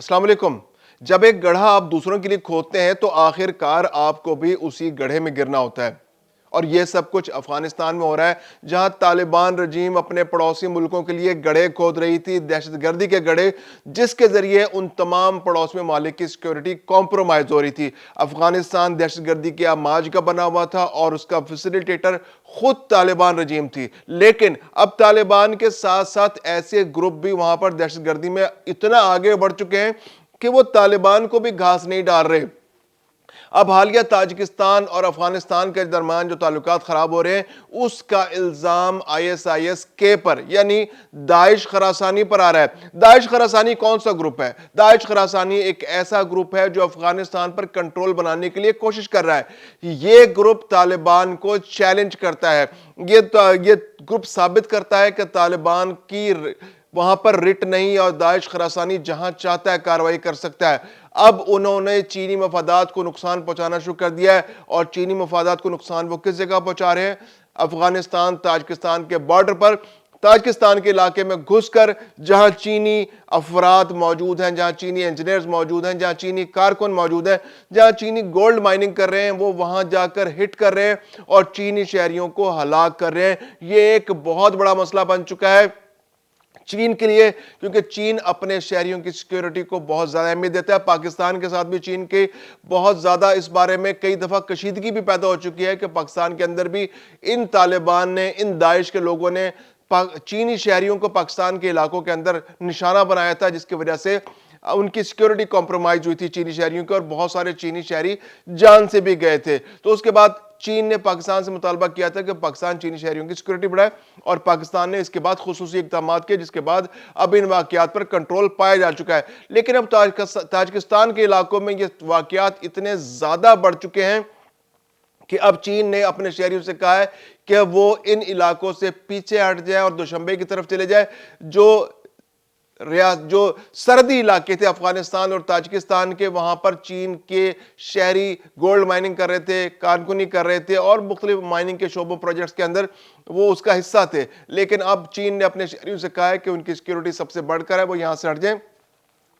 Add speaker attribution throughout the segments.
Speaker 1: السلام علیکم۔ جب ایک گڑھا آپ دوسروں کے لیے کھودتے ہیں تو آخر کار آپ کو بھی اسی گڑھے میں گرنا ہوتا ہے، اور یہ سب کچھ افغانستان میں ہو رہا ہے، جہاں طالبان رجیم اپنے پڑوسی ملکوں کے لیے گڑھے کھود رہی تھی، دہشت گردی کے گڑھے، جس کے ذریعے ان تمام پڑوسی ممالک کی سیکیورٹی کمپرومائز ہو رہی تھی۔ افغانستان دہشت گردی کے آماج کا بنا ہوا تھا اور اس کا فیسیلیٹیٹر خود طالبان رجیم تھی، لیکن اب طالبان کے ساتھ ساتھ ایسے گروپ بھی وہاں پر دہشت گردی میں اتنا آگے بڑھ چکے ہیں کہ وہ طالبان کو بھی گھاس نہیں ڈال رہے۔ اب حالیہ تاجکستان اور افغانستان کے درمیان جو تعلقات خراب ہو رہے ہیں، اس کا الزام ISIS-K پر یعنی داعش خراسانی پر آ رہا ہے۔ داعش خراسانی کون سا گروپ ہے؟ داعش خراسانی ایک ایسا گروپ ہے جو افغانستان پر کنٹرول بنانے کے لیے کوشش کر رہا ہے۔ یہ گروپ طالبان کو چیلنج کرتا ہے، یہ گروپ ثابت کرتا ہے کہ طالبان کی وہاں پر رٹ نہیں، اور داعش خراسانی جہاں چاہتا ہے کارروائی کر سکتا ہے۔ اب انہوں نے چینی مفادات کو نقصان پہنچانا شروع کر دیا ہے، اور چینی مفادات کو نقصان وہ کس جگہ پہنچا رہے ہیں؟ افغانستان تاجکستان کے بارڈر پر، تاجکستان کے علاقے میں گھس کر، جہاں چینی افراد موجود ہیں، جہاں چینی انجینئرز موجود ہیں، جہاں چینی کارکن موجود ہیں، جہاں چینی گولڈ مائننگ کر رہے ہیں، وہ وہاں جا کر ہٹ کر رہے ہیں اور چینی شہریوں کو ہلاک کر رہے ہیں۔ یہ ایک بہت بڑا مسئلہ بن چکا ہے چین کے لیے، کیونکہ چین اپنے شہریوں کی سیکیورٹی کو بہت زیادہ اہمیت دیتا ہے۔ پاکستان کے ساتھ بھی چین کے بہت زیادہ اس بارے میں کئی دفعہ کشیدگی بھی پیدا ہو چکی ہے کہ پاکستان کے اندر بھی ان طالبان نے، ان داعش کے لوگوں نے چینی شہریوں کو پاکستان کے علاقوں کے اندر نشانہ بنایا تھا، جس کی وجہ سے ان کی سیکیورٹی کمپرومائز ہوئی تھی چینی شہریوں کی، اور بہت سارے چینی شہری جان سے بھی گئے تھے۔ تو اس کے بعد چین نے پاکستان سے مطالبہ کیا تھا کہ پاکستان چینی شہریوں کی سیکیورٹی بڑھائے، اور پاکستان نے اس کے بعد خصوصی اقدامات کیے، جس کے بعد اب ان واقعات پر کنٹرول پایا جا چکا ہے۔ لیکن اب تاجکستان کے علاقوں میں یہ واقعات اتنے زیادہ بڑھ چکے ہیں کہ اب چین نے اپنے شہریوں سے کہا ہے کہ وہ ان علاقوں سے پیچھے ہٹ جائیں اور دوشنبے کی طرف چلے جائیں، جو سرحدی علاقے تھے افغانستان اور تاجکستان کے، وہاں پر چین کے شہری گولڈ مائننگ کر رہے تھے، کارکنی کر رہے تھے، اور مختلف مائننگ کے شعبوں پروجیکٹس کے اندر وہ اس کا حصہ تھے۔ لیکن اب چین نے اپنے شہریوں سے کہا ہے کہ ان کی سیکیورٹی سب سے بڑھ کر ہے، وہ یہاں سے ہٹ جائیں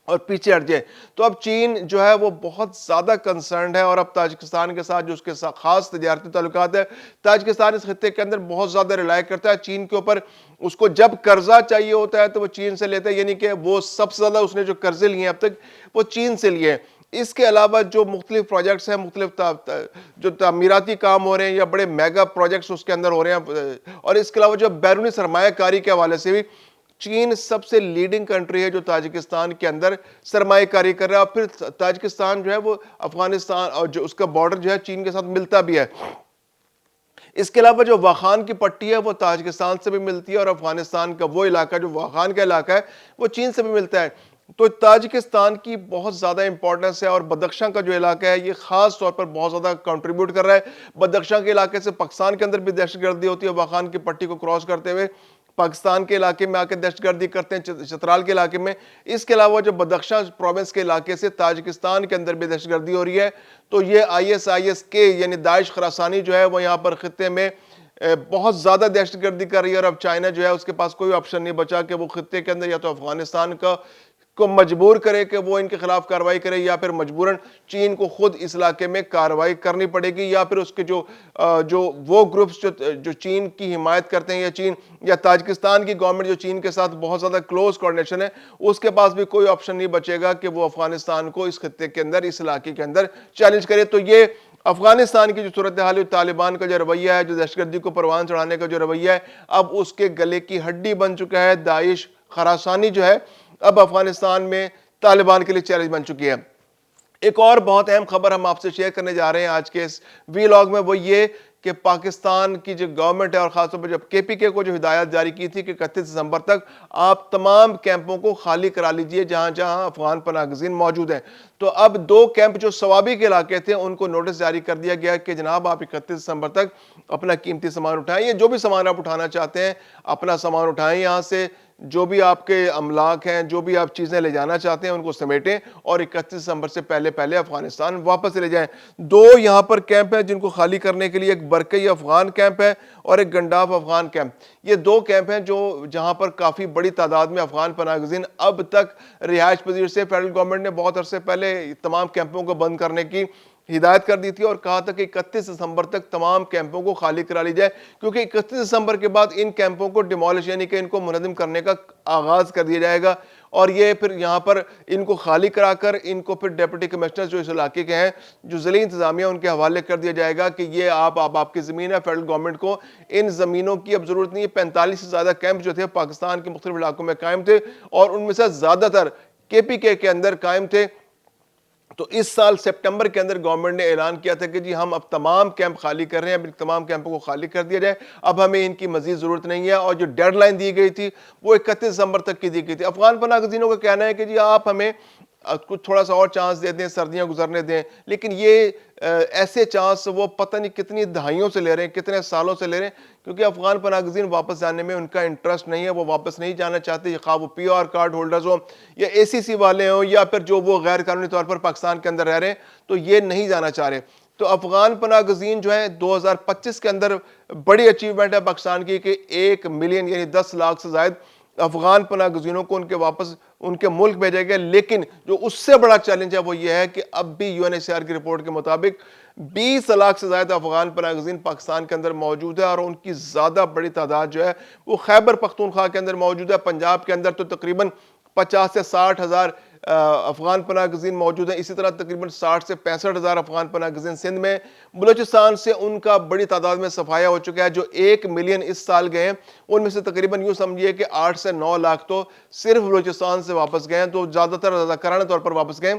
Speaker 1: اور پیچھے ہٹ جائے۔ تو اب چین جو ہے وہ بہت زیادہ کنسرنڈ ہے، اور اب تاجکستان کے ساتھ جو اس کے خاص تجارتی تعلقات ہے، تاجکستان اس خطے کے اندر بہت زیادہ ریلائی کرتا ہے چین کے اوپر۔ اس کو جب قرضہ چاہیے ہوتا ہے تو وہ چین سے لیتا ہے، یعنی کہ وہ سب سے زیادہ اس نے جو قرضے لیے ہیں اب تک وہ چین سے لیے ہیں۔ اس کے علاوہ جو مختلف پروجیکٹس ہیں، مختلف جو تعمیراتی کام ہو رہے ہیں یا بڑے میگا پروجیکٹس اس کے اندر ہو رہے ہیں، اور اس کے علاوہ جو بیرونی سرمایہ کاری کے حوالے سے بھی چین سب سے لیڈنگ کنٹری ہے جو تاجکستان کے اندر سرمایہ کاری کر رہا ہے، اور پھر تاجکستان جو ہے وہ افغانستان اور جو اس کا بارڈر جو ہے چین کے ساتھ ملتا بھی ہے۔ اس کے علاوہ جو واخان کی پٹی ہے وہ تاجکستان سے بھی ملتی ہے، اور افغانستان کا وہ علاقہ جو واخان کا علاقہ ہے وہ چین سے بھی ملتا ہے۔ تو تاجکستان کی بہت زیادہ امپورٹنس ہے، اور بدخشاں کا جو علاقہ ہے یہ خاص طور پر بہت زیادہ کنٹریبیوٹ کر رہا ہے۔ بدخشاں کے علاقے سے پاکستان کے اندر بھی دہشت گردی ہوتی ہے، واخان کی پٹی کو کراس کرتے ہوئے پاکستان کے علاقے میں آ کے دہشت گردی کرتے ہیں، چترال کے علاقے میں۔ اس کے علاوہ جو بدخشاں پروونس کے علاقے سے تاجکستان کے اندر بھی دہشت گردی ہو رہی ہے۔ تو یہ ISIS-K یعنی داعش خراسانی جو ہے وہ یہاں پر خطے میں بہت زیادہ دہشت گردی کر رہی ہے، اور اب چائنا جو ہے اس کے پاس کوئی آپشن نہیں بچا کہ وہ خطے کے اندر یا تو افغانستان کو مجبور کرے کہ وہ ان کے خلاف کارروائی کرے، یا پھر مجبوراً چین کو خود اس علاقے میں کارروائی کرنی پڑے گی، یا پھر اس کے جو وہ گروپس جو چین کی حمایت کرتے ہیں، یا چین یا تاجکستان کی گورنمنٹ جو چین کے ساتھ بہت زیادہ کلوز کوارڈینیشن ہے، اس کے پاس بھی کوئی آپشن نہیں بچے گا کہ وہ افغانستان کو اس خطے کے اندر، اس علاقے کے اندر چیلنج کرے۔ تو یہ افغانستان کی جو صورتحال ہے، طالبان کا جو رویہ ہے، جو دہشت گردی کو پروان چڑھانے کا جو رویہ ہے، اب اس کے گلے کی ہڈی بن چکا ہے۔ داعش خراسانی جو ہے اب افغانستان میں طالبان کے لیے چیلنج بن چکی ہے۔ ایک اور بہت اہم خبر ہم آپ سے شیئر کرنے جا رہے ہیں آج کے اس ویلاگ میں، وہ یہ کہ پاکستان کی جو گورنمنٹ ہے، اور خاص طور پر جب KPK کو جو ہدایت جاری کی تھی کہ 31 دسمبر تک آپ تمام کیمپوں کو خالی کرا لیجئے جہاں جہاں افغان پناہ گزین موجود ہیں۔ تو اب 2 کیمپ جو سوابی کے علاقے تھے ان کو نوٹس جاری کر دیا گیا کہ جناب آپ 31 دسمبر تک اپنا قیمتی سامان اٹھائیں، یا جو بھی سامان آپ اٹھانا چاہتے ہیں اپنا سامان اٹھائیں یہاں سے، جو بھی آپ کے املاک ہیں، جو بھی آپ چیزیں لے جانا چاہتے ہیں ان کو سمیٹیں اور 31 دسمبر سے پہلے پہلے افغانستان واپس لے جائیں۔ دو یہاں پر کیمپ ہیں جن کو خالی کرنے کے لیے، ایک برکئی افغان کیمپ ہے اور ایک گنڈاف افغان کیمپ۔ یہ دو کیمپ ہیں جہاں پر کافی بڑی تعداد میں افغان پناہ گزین اب تک رہائش پذیر سے۔ فیڈرل گورنمنٹ نے بہت عرصے پہلے تمام کیمپوں کو بند کرنے کی ہدایت کر دی تھی اور کہا تھا کہ 31 دسمبر تک تمام کیمپوں کو خالی کرا لی جائے، کیونکہ 31 دسمبر کے بعد ان کیمپوں کو ڈیمولش یعنی کہ ان کو منہدم کرنے کا آغاز کر دیا جائے گا، اور یہ پھر یہاں پر ان کو خالی کرا کر ان کو پھر ڈیپٹی کمشنر جو اس علاقے کے ہیں، جو ضلعی انتظامیہ، ان کے حوالے کر دیا جائے گا کہ یہ آپ کی زمین ہے۔ فیڈرل گورنمنٹ کو ان زمینوں کی اب ضرورت نہیں ہے۔ 45 سے زیادہ کیمپ جو تھے پاکستان کے مختلف علاقوں میں قائم تھے اور ان میں سے زیادہ تر KPK کے اندر قائم تھے۔ تو اس سال سپٹمبر کے اندر گورنمنٹ نے اعلان کیا تھا کہ جی ہم اب تمام کیمپ خالی کر رہے ہیں، اب تمام کیمپوں کو خالی کر دیا جائے، اب ہمیں ان کی مزید ضرورت نہیں ہے، اور جو ڈیڈ لائن دی گئی تھی وہ 31 دسمبر تک کی دی گئی تھی۔ افغان پناہ گزینوں کا کہنا ہے کہ جی آپ ہمیں کچھ تھوڑا سا اور چانس دے دیں، سردیاں گزرنے دیں، لیکن یہ ایسے چانس وہ پتہ نہیں کتنی دہائیوں سے لے رہے ہیں، کتنے سالوں سے لے رہے ہیں، کیونکہ افغان پناہ گزین واپس جانے میں ان کا انٹرسٹ نہیں ہے، وہ واپس نہیں جانا چاہتے، خواہ وہ PR کارڈ ہولڈرز ہوں یا ACC والے ہوں یا پھر جو وہ غیر قانونی طور پر پاکستان کے اندر رہ رہے ہیں، تو یہ نہیں جانا چاہ رہے۔ تو افغان پناہ گزین جو ہیں 2025 کے اندر بڑی اچیومنٹ ہے پاکستان کی کہ 1 ملین یعنی 10 لاکھ سے زائد افغان پناہ گزینوں کو ان کے ملک بھیجے گئے، لیکن جو اس سے بڑا چیلنج ہے وہ یہ ہے کہ اب بھی UNHCR کی رپورٹ کے مطابق 20 لاکھ سے زائد افغان پناہ گزین پاکستان کے اندر موجود ہے، اور ان کی زیادہ بڑی تعداد جو ہے وہ خیبر پختونخوا کے اندر موجود ہے۔ پنجاب کے اندر تو تقریباً 50 سے 60 ہزار افغان پناہ گزین موجود ہیں، اسی طرح تقریباً 60 سے 65 ہزار افغان پناہ گزین سندھ میں۔ بلوچستان سے ان کا بڑی تعداد میں صفایا ہو چکا ہے، جو 1 ملین اس سال گئے ہیں ان میں سے تقریباً یوں سمجھیے کہ 8 سے 9 لاکھ تو صرف بلوچستان سے واپس گئے ہیں، تو زیادہ تر رضاکارانہ طور پر واپس گئے ہیں،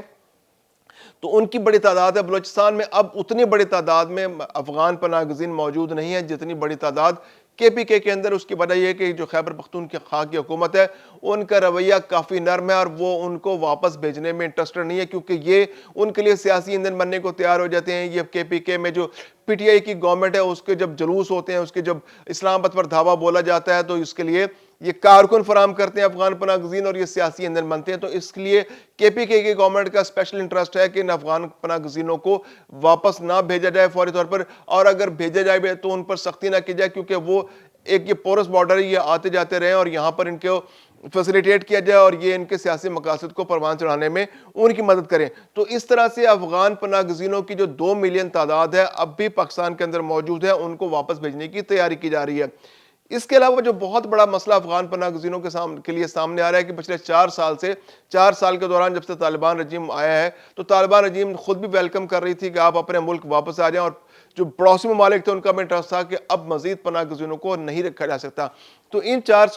Speaker 1: تو ان کی بڑی تعداد ہے۔ بلوچستان میں اب اتنی بڑی تعداد میں افغان پناہ گزین موجود نہیں ہے جتنی بڑی تعداد KPK کے اندر۔ اس کی وجہ یہ کہ جو خیبر پختونخوا کی حکومت ہے ان کا رویہ کافی نرم ہے، اور وہ ان کو واپس بھیجنے میں انٹرسٹڈ نہیں ہے، کیونکہ یہ ان کے لیے سیاسی ایندھن بننے کو تیار ہو جاتے ہیں۔ یہ KPK میں جو PTI کی گورنمنٹ ہے اس کے جب جلوس ہوتے ہیں، اس کے جب اسلام آباد پر دھاوا بولا جاتا ہے، تو اس کے لیے یہ کارکن فراہم کرتے ہیں افغان پناہ گزین، اور یہ سیاسی ایندھن بنتے ہیں۔ تو اس لیے KPK کی گورنمنٹ کا اسپیشل انٹرسٹ ہے کہ ان افغان پناہ گزینوں کو واپس نہ بھیجا جائے فوری طور پر، اور اگر بھیجا جائے تو ان پر سختی نہ کی جائے، کیونکہ وہ ایک یہ پورس بارڈر ہے، یہ آتے جاتے رہے اور یہاں پر ان کو فیسیلیٹیٹ کیا جائے اور یہ ان کے سیاسی مقاصد کو پروان چڑھانے میں ان کی مدد کریں۔ تو اس طرح سے افغان پناہ گزینوں کی جو 2 ملین تعداد ہے اب بھی پاکستان کے اندر موجود ہے، ان کو واپس بھیجنے کی تیاری کی جا رہی ہے۔ اس کے علاوہ جو بہت بڑا مسئلہ افغان پناہ گزینوں کے لیے سامنے آ رہا ہے کہ پچھلے 4 سال کے دوران جب سے طالبان رجیم آیا ہے، تو طالبان رجیم خود بھی ویلکم کر رہی تھی کہ آپ اپنے ملک واپس آ جائیں، اور جو پڑوسی ممالک تھے ان کا بھی انٹرسٹ تھا کہ اب مزید پناہ گزینوں کو نہیں رکھا جا سکتا۔ تو ان 4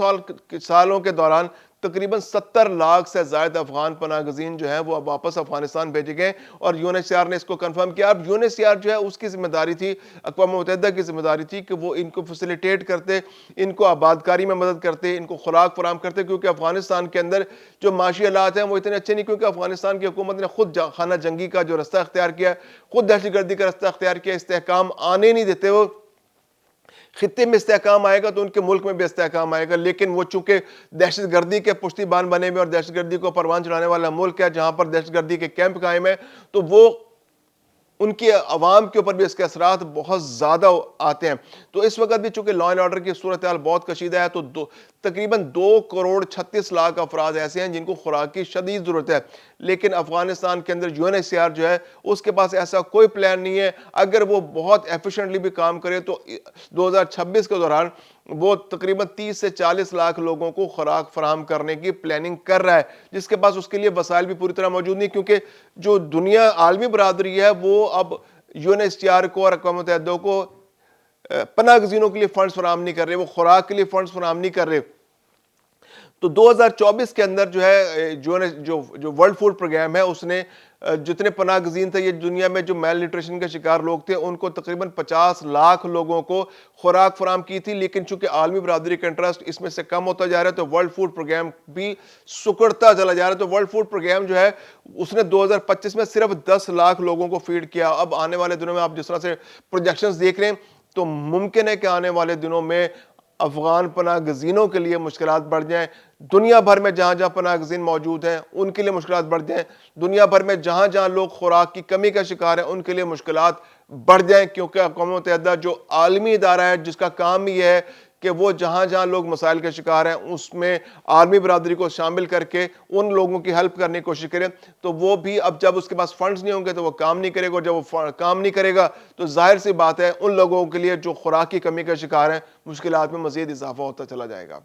Speaker 1: سالوں کے دوران تقریباً 70 لاکھ سے زائد افغان پناہ گزین جو ہیں وہ اب واپس افغانستان بھیجے گئے، اور UNHCR نے اس کو کنفرم کیا۔ اب UNHCR جو ہے اس کی ذمہ داری تھی، اقوام متحدہ کی ذمہ داری تھی کہ وہ ان کو فیسیلیٹیٹ کرتے، ان کو آبادکاری میں مدد کرتے، ان کو خوراک فراہم کرتے، کیونکہ افغانستان کے اندر جو معاشی حالات ہیں وہ اتنے اچھے نہیں، کیونکہ افغانستان کی حکومت نے خود خانہ جنگی کا جو رستہ اختیار کیا، خود دہشت گردی کا رستہ اختیار کیا، استحکام آنے نہیں دیتے۔ وہ خطے میں استحکام آئے گا تو ان کے ملک میں بھی استحکام آئے گا، لیکن وہ چونکہ دہشت گردی کے پشتی بان بنے ہوئے اور دہشت گردی کو پروان چڑھانے والا ملک ہے جہاں پر دہشت گردی کے کیمپ قائم ہیں، تو وہ ان کی عوام کے اوپر بھی اس کے اثرات بہت زیادہ آتے ہیں۔ تو اس وقت بھی چونکہ لا اینڈ آرڈر کی صورتحال بہت کشیدہ ہے، تو تقریباً 2.36 کروڑ افراد ایسے ہیں جن کو خوراک کی شدید ضرورت ہے، لیکن افغانستان کے اندر UNHCR جو ہے اس کے پاس ایسا کوئی پلان نہیں ہے۔ اگر وہ بہت ایفیشنٹلی بھی کام کرے تو 2026 کے دوران وہ تقریباً 30 سے 40 لاکھ لوگوں کو خوراک فراہم کرنے کی پلاننگ کر رہا ہے، جس کے پاس اس کے لیے وسائل بھی پوری طرح موجود نہیں، کیونکہ جو دنیا عالمی برادری ہے وہ اب UNHCR کو اور اقوام متحدہ کو پناہ گزینوں کے لیے فنڈز فراہم نہیں کر رہے، وہ خوراک کے لیے فنڈز فراہم نہیں کر رہے۔ تو 2024 کے اندر جو ہے جو ورلڈ فوڈ پروگرام ہے اس نے جتنے پناہ گزین تھے یہ دنیا میں جو میل نیوٹریشن کے شکار لوگ تھے ان کو تقریباً 50 لاکھ لوگوں کو خوراک فراہم کی تھی، لیکن چونکہ عالمی برادری کا انٹرسٹ اس میں سے کم ہوتا جا رہا ہے تو ورلڈ فوڈ پروگرام بھی سکڑتا چلا جا رہا ہے۔ تو ورلڈ فوڈ پروگرام جو ہے اس نے 2025 میں صرف 10 لاکھ لوگوں کو فیڈ کیا۔ اب آنے والے دنوں میں آپ جس طرح سے پروجیکشنز دیکھ رہے ہیں تو ممکن ہے کہ آنے والے دنوں میں افغان پناہ گزینوں کے لیے مشکلات بڑھ جائیں۔ دنیا بھر میں جہاں جہاں پناہ گزین موجود ہیں ان کے لیے مشکلات بڑھ جائیں، دنیا بھر میں جہاں جہاں لوگ خوراک کی کمی کا شکار ہیں ان کے لیے مشکلات بڑھ جائیں، کیونکہ اقوام متحدہ جو عالمی ادارہ ہے جس کا کام یہ ہے کہ وہ جہاں جہاں لوگ مسائل کے شکار ہیں اس میں عالمی برادری کو شامل کر کے ان لوگوں کی ہیلپ کرنے کی کوشش کریں، تو وہ بھی اب جب اس کے پاس فنڈز نہیں ہوں گے تو وہ کام نہیں کرے گا، اور جب وہ کام نہیں کرے گا تو ظاہر سی بات ہے ان لوگوں کے لیے جو خوراک کی کمی کا شکار ہیں مشکلات میں مزید اضافہ ہوتا چلا جائے گا۔